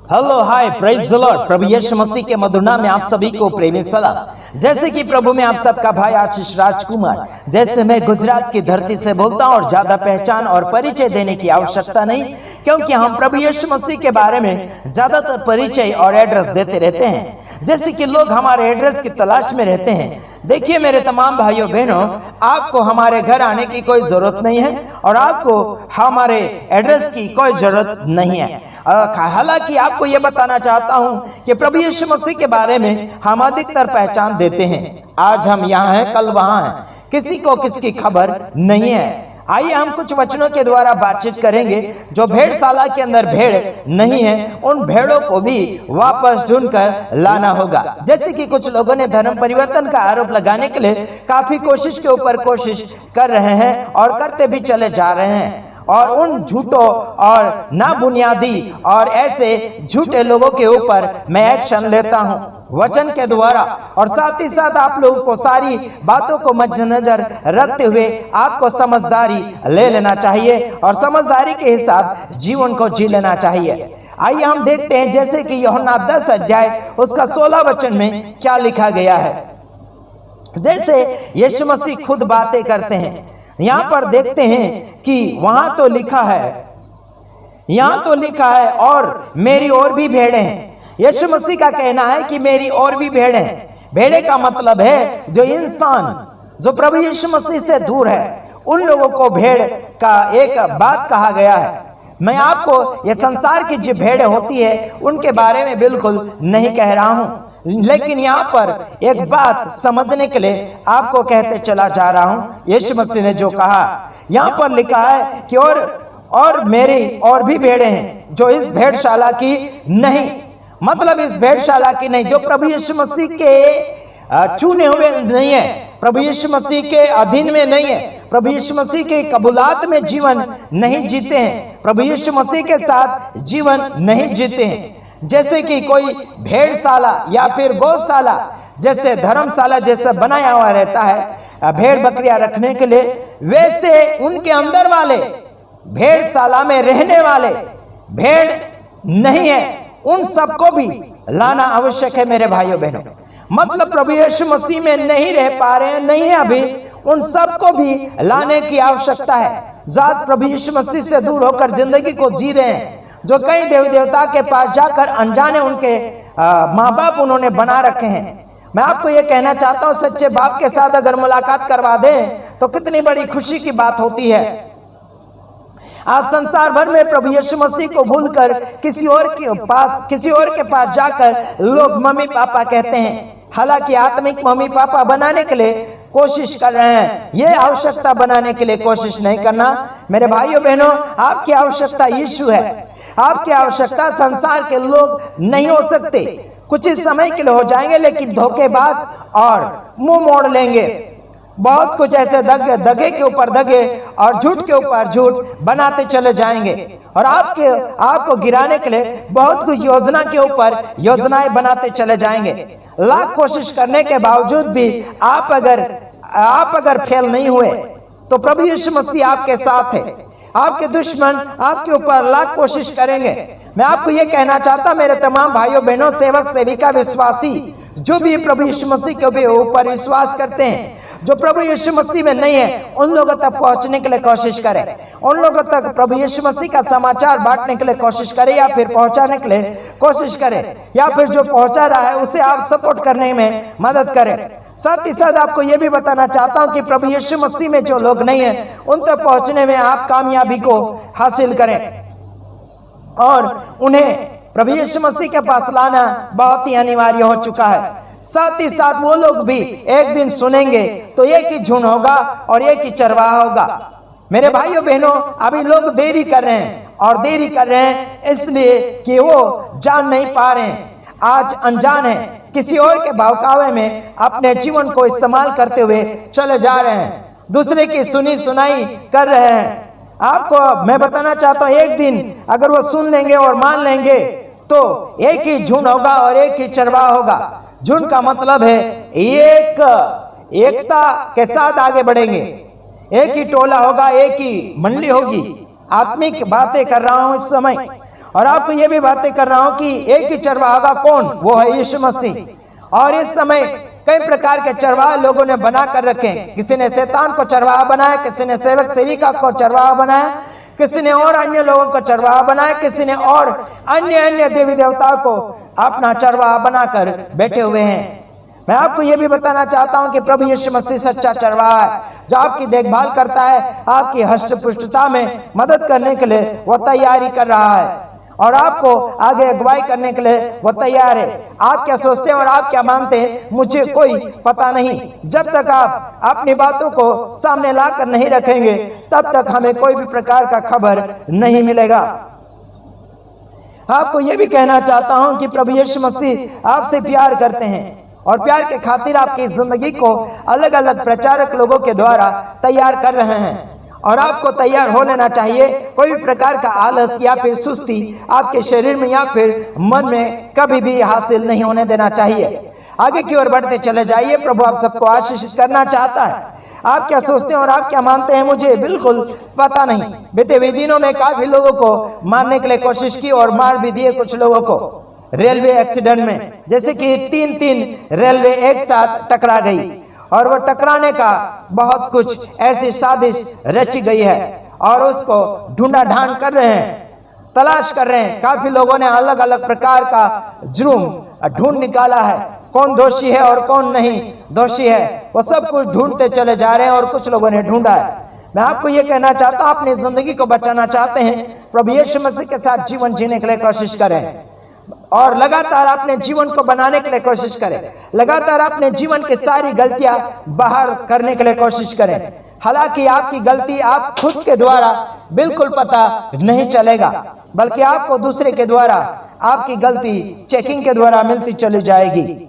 Hello hi praise the lord. प्रभु यीशु मसीह के मधुर नाम में आप सभी को प्रेमी सलाम। जैसे कि प्रभु में आप सबका भाई आशीष राजकुमार, जैसे मैं गुजरात की धरती से बोलता हूँ और ज्यादा पहचान और परिचय देने की आवश्यकता नहीं, क्योंकि हम प्रभु यीशु मसीह के बारे में ज्यादातर परिचय और एड्रेस देते रहते हैं। जैसे कि लोग हमारे एड्रेस की तलाश में रहते हैं। देखिए मेरे तमाम भाइयों बहनों, आपको हमारे घर आने की कोई जरूरत नहीं है और आपको हमारे एड्रेस की कोई जरूरत नहीं है। हालांकि आपको यह बताना चाहता हूं कि प्रभु यीशु मसीह के बारे में हम अधिकतर पहचान देते हैं। आज हम यहाँ हैं, कल वहाँ हैं, किसी को किसकी खबर नहीं है। आइए हम कुछ वचनों के द्वारा बातचीत करेंगे। जो भेड़शाला के अंदर भेड़ नहीं है, उन भेड़ों को भी वापस ढूंढकर लाना होगा। जैसे कि कुछ लोगों ने धर्म परिवर्तन का आरोप लगाने के लिए काफी कोशिश के ऊपर कोशिश कर रहे हैं और करते भी चले जा रहे हैं, और उन झूठों और ना बुनियादी और ऐसे झूठे लोगों के ऊपर मैं एक्शन लेता हूं वचन के द्वारा। और साथ ही साथ आप लोगों को सारी बातों को मद्देनजर रखते हुए आपको समझदारी ले लेना चाहिए और समझदारी के हिसाब जीवन को जी लेना चाहिए। आइए हम देखते हैं जैसे कि यूहन्ना 10 अध्याय उसका 16 वचन में क्या लिखा गया है। जैसे यीशु मसीह खुद बातें करते हैं, यहाँ पर देखते हैं कि वहां तो लिखा है और मेरी और भी भेड़ें हैं। यीशु मसीह का कहना है कि मेरी और भी भेड़ें हैं। भेड़े का मतलब है जो इंसान जो प्रभु यीशु मसीह से दूर है, उन लोगों को भेड़ का एक बात कहा गया है। मैं आपको ये संसार की जो भेड़ें होती है उनके बारे में बिल्कुल नहीं कह रहा हूं, लेकिन यहाँ पर एक बात समझने के लिए आपको कहते चला जा रहा हूं। यीशु मसीह ने जो कहा, यहाँ पर लिखा है कि और मेरी और भी भेड़ें हैं जो इस भेड़शाला की नहीं, मतलब इस भेड़शाला की नहीं, जो प्रभु यीशु मसीह के चुने हुए नहीं है, प्रभु यीशु मसीह के अधीन में नहीं है, प्रभु यीशु मसीह के कबूलात में जीवन नहीं जीते हैं, प्रभु यीशु मसीह के साथ जीवन नहीं जीते हैं। जैसे कि कोई भेड़शाला या फिर गौशाला जैसे धर्मशाला जैसा बनाया हुआ रहता है भेड़ बकरियां रखने के लिए, वैसे उनके अंदर वाले भेड़शाला में रहने वाले भेड़ नहीं है, उन सबको भी लाना आवश्यक है मेरे भाइयों बहनों। मतलब प्रभु यीशु मसीह में नहीं रह पा रहे हैं, नहीं है अभी, उन सबको भी लाने की आवश्यकता है। जो आज प्रभु यीशु मसीह से दूर होकर जिंदगी को जी रहे हैं, जो कई देवी देवता के पास जाकर अनजाने उनके माँ बाप उन्होंने बना रखे हैं। मैं आपको ये कहना चाहता हूँ, सच्चे बाप के साथ अगर मुलाकात करवा दें तो कितनी बड़ी खुशी की बात होती है। आज संसार भर में प्रभु यीशु मसीह को भूलकर किसी और के पास जाकर लोग मम्मी पापा कहते हैं। हालांकि आत्मिक मम्मी पापा बनाने के लिए कोशिश कर रहे हैं, ये आवश्यकता बनाने के लिए कोशिश नहीं करना मेरे भाइयों बहनों। आपकी आवश्यकता यीशु है, आपकी आवश्यकता संसार के लोग नहीं हो सकते। कुछ ही समय के लिए हो जाएंगे, लेकिन धोखेबाज और मुंह मोड़ लेंगे। बहुत कुछ ऐसे दगे के ऊपर दगे और झूठ के ऊपर झूठ बनाते चले जाएंगे, और आपको गिराने के लिए बहुत कुछ योजना के ऊपर योजनाएं बनाते चले जाएंगे। लाख कोशिश करने के बावजूद भी आप अगर फेल नहीं हुए तो प्रभु यीशु मसीह आपके साथ है। आपके दुश्मन आपके ऊपर लाख कोशिश करेंगे। मैं आपको ये कहना चाहता मेरे तमाम भाइयों बहनों, सेवक सेविका विश्वासी जो भी प्रभु यीशु मसीह के ऊपर विश्वास करते हैं, जो प्रभु यीशु मसीह में नहीं है, उन लोगों तक पहुंचने के लिए कोशिश करें, उन लोगों तक प्रभु यीशु मसीह का समाचार बांटने के लिए कोशिश करें, या फिर पहुंचाने के लिए कोशिश करें, या फिर जो पहुंचा रहा है उसे आप सपोर्ट करने में मदद करें। साथ ही साथ आपको यह भी बताना चाहता हूं कि प्रभु यीशु मसीह में जो लोग नहीं है उन तक पहुंचने में आप कामयाबी को हासिल करें और उन्हें प्रभु यीशु मसीह के पास लाना बहुत ही अनिवार्य हो चुका है। साथ ही साथ वो लोग भी एक दिन सुनेंगे तो एक ही झुंड होगा और एक ही चरवाहा होगा। मेरे भाइयों बहनों, अभी लोग देरी कर रहे हैं, और देरी कर रहे हैं इसलिए कि वो जान नहीं पा रहे हैं, आज अनजान है, किसी और के बहकावे में अपने जीवन को इस्तेमाल करते हुए चले जा रहे हैं, दूसरे की सुनी सुनाई कर रहे हैं। आपको मैं बताना चाहता हूँ, एक दिन अगर वो सुन लेंगे और मान लेंगे तो एक ही झुंड होगा और एक ही चरवाहा होगा। झुंड का मतलब है एकता के साथ आगे बढ़ेंगे, एक ही टोला होगा, एक ही मंडली होगी। आत्मिक बातें कर रहा हूं इस समय, और आपको ये भी बातें कर रहा हूं कि एक ही चरवाहा कौन, वो है यीशु मसीह। और इस समय कई प्रकार के चरवाहा लोगों ने बना कर रखे। किसी ने शैतान को चरवाहा बनाया, किसी ने सेवक सेविका को चरवाहा बनाया, किसी ने और अन्य लोगों को चरवाहा बनाया, किसी ने और अन्य देवी देवताओं को अपना चरवाहा बनाकर बैठे हुए हैं। मैं आपको यह भी बताना चाहता हूं कि प्रभु यीशु मसीह सच्चा चरवाहा है, जो आपकी देखभाल करता है, आपकी हष्ट-पुष्टता में मदद करने के लिए वो तैयारी कर रहा है और आपको आगे अगुवाई करने के लिए वो तैयार है। आप क्या सोचते हैं और आप क्या मानते हैं, मुझे कोई पता नहीं। जब तक आप अपनी बातों को सामने लाकर नहीं रखेंगे, तब तक हमें कोई भी प्रकार का खबर नहीं मिलेगा। आपको यह भी कहना चाहता हूं कि प्रभु यीशु मसीह आपसे प्यार करते हैं और प्यार के खातिर आपकी जिंदगी को अलग अलग प्रचारक लोगों के द्वारा तैयार कर रहे हैं और आपको तैयार हो लेना चाहिए। कोई भी प्रकार का आलस या फिर सुस्ती आपके शरीर में या फिर मन में कभी भी हासिल नहीं होने देना चाहिए। आगे की ओर बढ़ते चले जाइए। प्रभु आप सबको आशीषित करना चाहता है। आप क्या सोचते हैं और आप क्या मानते हैं, मुझे बिल्कुल पता नहीं। बीते हुए दिनों में काफी लोगों को मारने के लिए कोशिश की और मार भी दिए कुछ लोगों को रेलवे एक्सीडेंट में, जैसे कि तीन रेलवे एक साथ टकरा गई और वो टकराने का बहुत कुछ ऐसी साजिश रची गई है और उसको ढूंढा ढांड कर रहे हैं, तलाश कर रहे हैं। काफी लोगों ने अलग अलग प्रकार का जुर्म ढूंढ निकाला है, कौन दोषी है और कौन नहीं दोषी है, वो सब कुछ ढूंढते चले जा रहे हैं और कुछ लोगों ने ढूंढा है। मैं आपको ये कहना चाहता हूं, अपनी जिंदगी को बचाना चाहते हैं, प्रभु यीशु मसीह के साथ जीवन जीने के लिए कोशिश करें और लगातार अपने जीवन को बनाने के लिए कोशिश करें। लगातार अपने जीवन की सारी गलतियां बाहर करने के लिए कोशिश करें। हालांकि आपकी गलती आप खुद के द्वारा बिल्कुल पता नहीं चलेगा, बल्कि आपको दूसरे के द्वारा आपकी गलती चेकिंग के द्वारा मिलती चली जाएगी।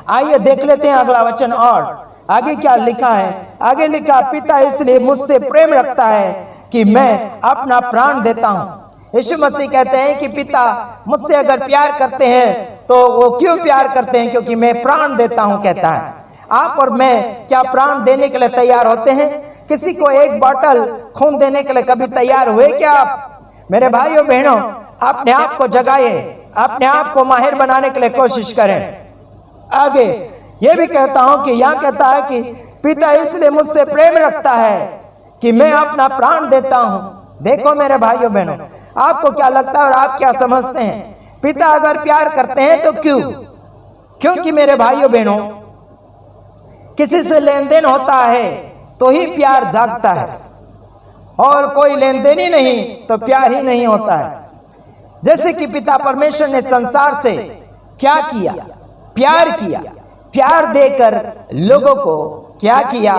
आइए देख लेते हैं अगला वचन और आगे क्या लिखा है। आगे लिखा, पिता इसलिए मुझसे प्रेम रखता है कि मैं अपना प्राण देता हूं। यीशु मसीह कहते हैं कि पिता मुझसे अगर प्यार करते हैं तो वो क्यों प्यार करते हैं, क्योंकि मैं प्राण देता हूं, कहता है। आप और मैं क्या प्राण देने के लिए तैयार होते हैं? किसी को एक बोतल खून देने के लिए कभी तैयार हुए क्या आप? मेरे भाइयों बहनों, अपने आप को जगाइए, अपने आप को माहिर बनाने के लिए कोशिश करें। आगे ये भी कहता हूं कि यहाँ कहता है कि पिता इसलिए मुझसे प्रेम रखता है कि मैं अपना प्राण देता हूं। देखो मेरे भाइयों बहनों, आपको क्या लगता है और आप क्या समझते हैं? पिता अगर प्यार करते हैं तो क्यों? क्योंकि मेरे भाइयों बहनों, किसी से लेन देन होता है तो ही प्यार जागता है और कोई लेन देन ही नहीं तो प्यार ही नहीं होता है। जैसे कि पिता परमेश्वर ने संसार से क्या किया? प्यार किया। प्यार देकर लोगों को क्या किया?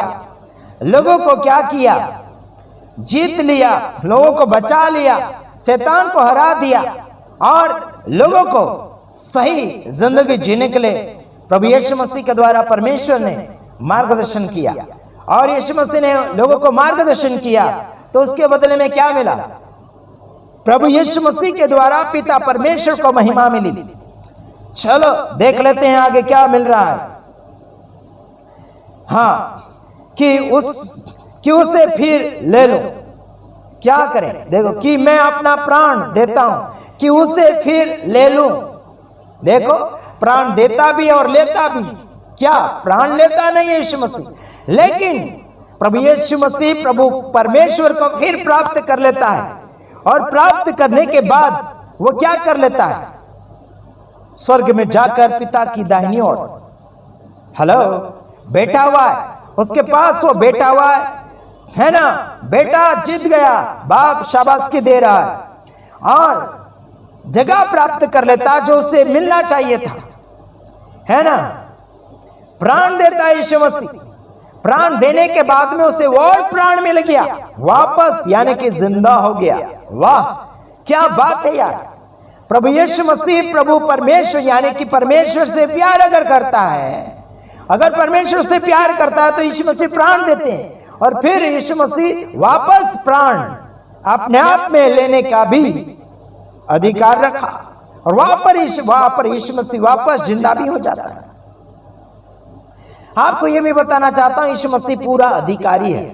लोगों को क्या किया? जीत लिया, लोगों को बचा लिया, शैतान को हरा दिया और लोगों को सही जिंदगी जीने के लिए प्रभु यीशु मसीह के द्वारा परमेश्वर ने मार्गदर्शन किया। और यीशु मसीह ने लोगों को मार्गदर्शन किया तो उसके बदले में क्या मिला? प्रभु यीशु मसीह के द्वारा पिता परमेश्वर को महिमा मिली। चलो देख लेते हैं आगे क्या मिल रहा है। हाँ, कि उसे फिर ले लो। क्या करें? देखो, कि मैं अपना प्राण देता हूं, कि उसे फिर ले लूं। देखो, प्राण देता भी और लेता भी। क्या प्राण लेता नहीं है यीशु मसीह, लेकिन प्रभु यीशु मसीह प्रभु परमेश्वर को फिर प्राप्त कर लेता है और प्राप्त करने के बाद वो क्या कर लेता है? स्वर्ग में जाकर पिता की दाहिनी ओर हेलो बैठा हुआ है। उसके पास वो बैठा हुआ है ना, बेटा जीत गया, बाप शाबाशी दे रहा है और जगह प्राप्त कर लेता जो उसे मिलना चाहिए था, है ना। प्राण देता है यीशु मसीह। प्राण देने के बाद में उसे और प्राण मिल गया वापस, यानी कि जिंदा हो गया। वाह क्या बात है यार। प्रभु यीशु मसीह प्रभु परमेश्वर यानी कि परमेश्वर से प्यार अगर करता है, अगर परमेश्वर से प्यार करता है तो यीशु मसीह प्राण देते हैं और फिर यीशु मसीह वापस प्राण अपने आप में लेने का भी अधिकार रखा और वहां पर यीशु मसीह वापस जिंदा भी हो जाता है। आपको यह भी बताना चाहता हूं, यीशु मसीह पूरा अधिकारी है,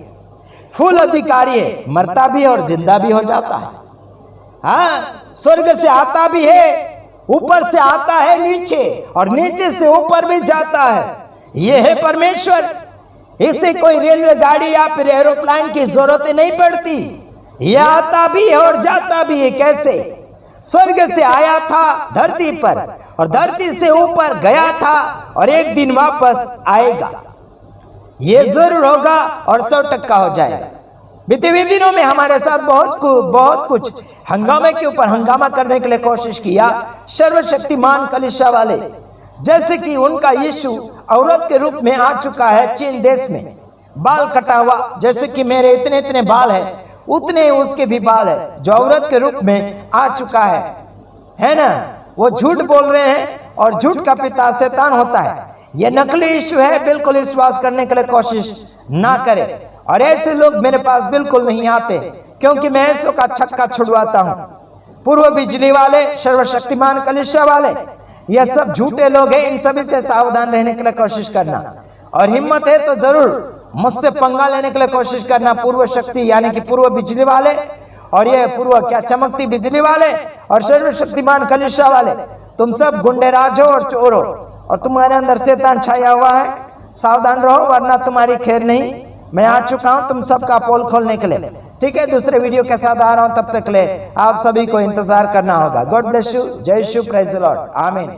फुल अधिकारी है, मरता भी और जिंदा भी हो जाता है। हाँ, स्वर्ग से आता भी है, ऊपर से आता है नीचे, और नीचे से ऊपर भी जाता है। ये है परमेश्वर। इसे कोई रेलवे गाड़ी या फिर एरोप्लेन की जरूरत नहीं पड़ती। यह आता भी है और जाता भी है। कैसे? स्वर्ग से आया था धरती पर, और धरती से ऊपर गया था, और एक दिन वापस आएगा। ये जरूर होगा और 100% हो जाएगा। बीते हुए दिनों में हमारे साथ बहुत कुछ हंगामे के ऊपर हंगामा करने के लिए कोशिश किया सर्वशक्तिमान कलीसिया वाले। जैसे कि उनका यीशु औरत के रूप में आ चुका है चीन देश में, बाल कटा हुआ। जैसे कि मेरे इतने इतने बाल है, उतने उसके भी बाल है, जो औरत के रूप में आ चुका है ना। वो झूठ बोल रहे हैं, और झूठ का पिता शैतान होता है। ये नकली यीशु है, बिल्कुल विश्वास करने के लिए कोशिश ना करें। और ऐसे लोग मेरे पास बिल्कुल नहीं आते, क्योंकि मैं ऐसों का छक्का छुड़वाता हूँ। पूर्व बिजली वाले, सर्वशक्तिमान कलीसिया वाले, ये सब झूठे लोग हैं। इन सभी से सावधान रहने के लिए कोशिश करना, और हिम्मत है तो जरूर मुझसे पंगा लेने के लिए कोशिश करना। पूर्व शक्ति यानी कि पूर्व बिजली वाले, और ये पूर्व क्या चमकती बिजली वाले, और सर्वशक्तिमान कलीसिया वाले, तुम सब गुंडेराज हो और चोर हो, और तुम्हारे अंदर शैतान छाया हुआ है। सावधान रहो, वरना तुम्हारी खैर नहीं। मैं आ चुका हूं तुम सबका पोल खोलने के लिए। ठीक है, दूसरे वीडियो के साथ आ रहा हूं, तब तक ले आप सभी को इंतजार करना होगा। God bless you. जय यीशु, प्रेज द लॉर्ड, आमीन।